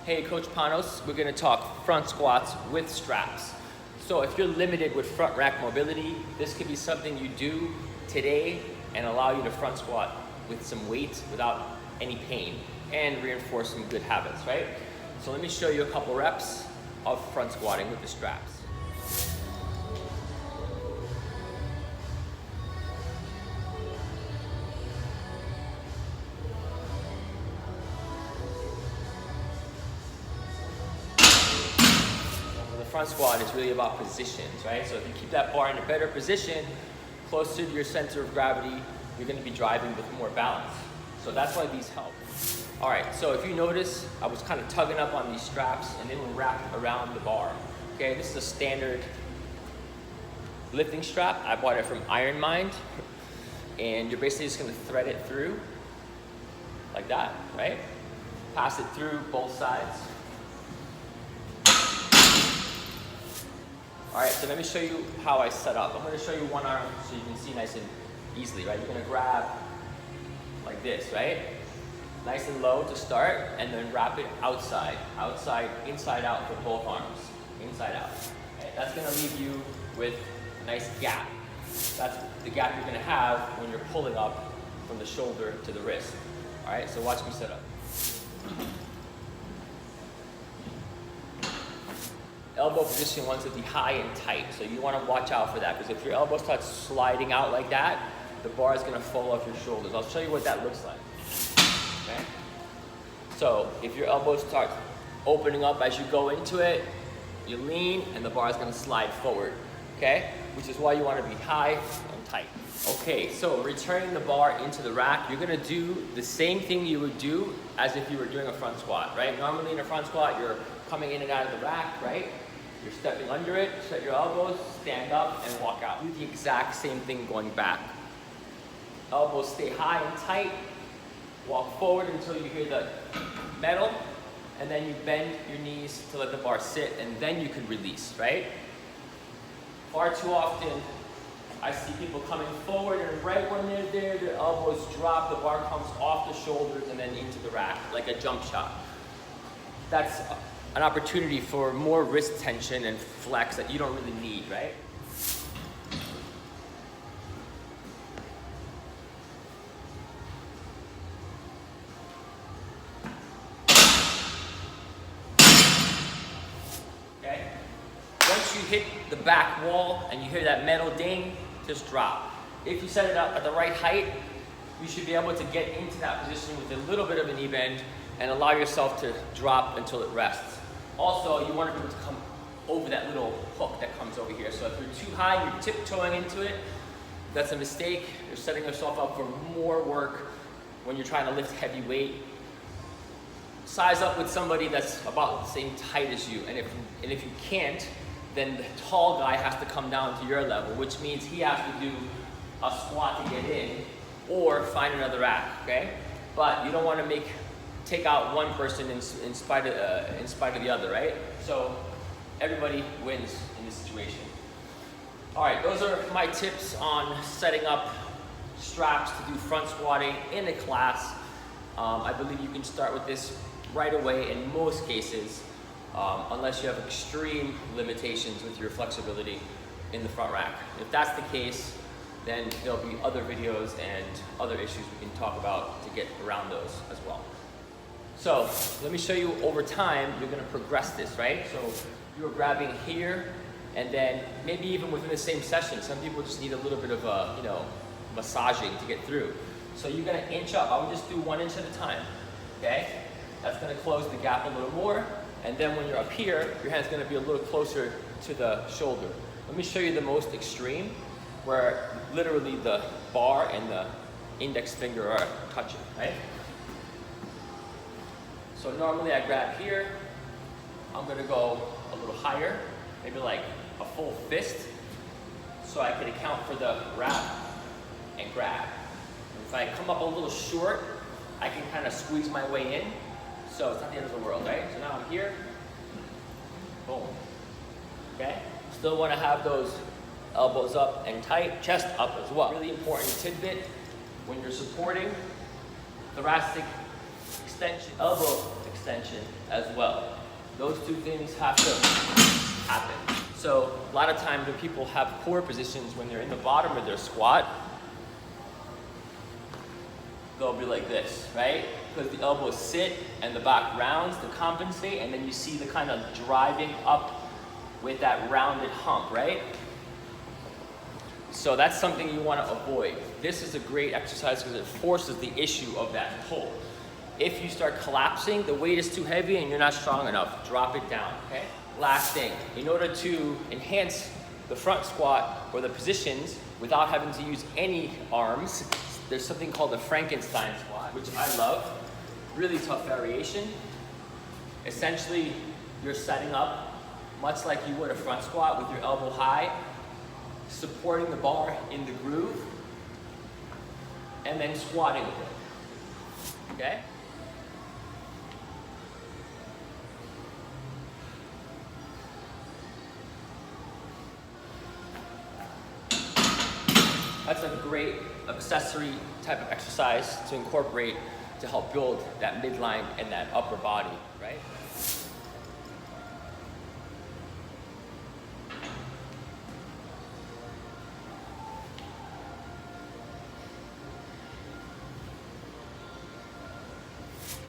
Hey, Coach Panos, we're gonna talk front squats with straps. So if you're limited with front rack mobility, this could be something you do today and allow you to front squat with some weight without any pain and reinforce some good habits, right? So let me show you a couple reps of front squatting with the straps. Front squat is really about positions, right? So if you keep that bar in a better position, closer to your center of gravity, you're gonna be driving with more balance. So that's why these help. All right, so if you notice, I was kind of tugging up on these straps and they were wrapped around the bar. Okay, this is a standard lifting strap. I bought it from Iron Mind. And you're basically just gonna thread it through like that, right? Pass it through both sides. All right, so let me show you how I set up. I'm gonna show you one arm so you can see nice and easily, right? You're gonna grab like this, right? Nice and low to start, and then wrap it outside, inside out for both arms, inside out. Okay? That's gonna leave you with a nice gap. That's the gap you're gonna have when you're pulling up from the shoulder to the wrist. All right, so watch me set up. Elbow position wants to be high and tight, so you want to watch out for that, because if your elbow starts sliding out like that, the bar is going to fall off your shoulders. I'll show you what that looks like. Okay? So if your elbows start opening up as you go into it, you lean and the bar is going to slide forward. Okay? Which is why you want to be high and tight. Okay, so returning the bar into the rack, you're going to do the same thing you would do as if you were doing a front squat, right? Normally in a front squat, you're coming in and out of the rack, right? You're stepping under it, set your elbows, stand up, and walk out. Do the exact same thing going back. Elbows stay high and tight. Walk forward until you hear the metal, and then you bend your knees to let the bar sit, and then you can release, right? Far too often, I see people coming forward, and right when they're there, their elbows drop, the bar comes off the shoulders and then into the rack, like a jump shot. That's an opportunity for more wrist tension and flex that you don't really need, right? Okay? Once you hit the back wall and you hear that metal ding, just drop. If you set it up at the right height, you should be able to get into that position with a little bit of a knee bend and allow yourself to drop until it rests. Also, you want to be able to come over that little hook that comes over here. So if you're too high, you're tiptoeing into it, that's a mistake. You're setting yourself up for more work when you're trying to lift heavy weight. Size up with somebody that's about the same height as you. And if you can't, then the tall guy has to come down to your level, which means he has to do a squat to get in or find another rack, okay? But you don't want to take out one person in spite of the other, right? So everybody wins in this situation. All right, those are my tips on setting up straps to do front squatting in a class. I believe you can start with this right away in most cases, unless you have extreme limitations with your flexibility in the front rack. If that's the case, then there'll be other videos and other issues we can talk about to get around those as well. So let me show you over time, you're gonna progress this, right? So you're grabbing here, and then maybe even within the same session, some people just need a little bit of massaging to get through. So you're gonna inch up. I would just do 1 inch at a time, okay? That's gonna close the gap a little more, and then when you're up here, your hand's gonna be a little closer to the shoulder. Let me show you the most extreme, where literally the bar and the index finger are touching, right? So normally I grab here, I'm gonna go a little higher, maybe like a full fist, so I can account for the wrap and grab. And if I come up a little short, I can kind of squeeze my way in, so it's not the end of the world, right? So now I'm here, boom, okay? Still wanna have those elbows up and tight, chest up as well. Really important tidbit, when you're supporting thoracic extension, elbow extension. extension as well. Those two things have to happen. So a lot of times when people have poor positions when they're in the bottom of their squat, they'll be like this, right? Because the elbows sit and the back rounds to compensate, and then you see the kind of driving up with that rounded hump, right? So that's something you want to avoid. This is a great exercise because it forces the issue of that pull. If you start collapsing, the weight is too heavy and you're not strong enough, drop it down, okay? Last thing, in order to enhance the front squat or the positions without having to use any arms, there's something called the Frankenstein squat, which I love. Really tough variation. Essentially, you're setting up much like you would a front squat with your elbow high, supporting the bar in the groove, and then squatting with it, okay? That's a great accessory type of exercise to incorporate to help build that midline and that upper body, right?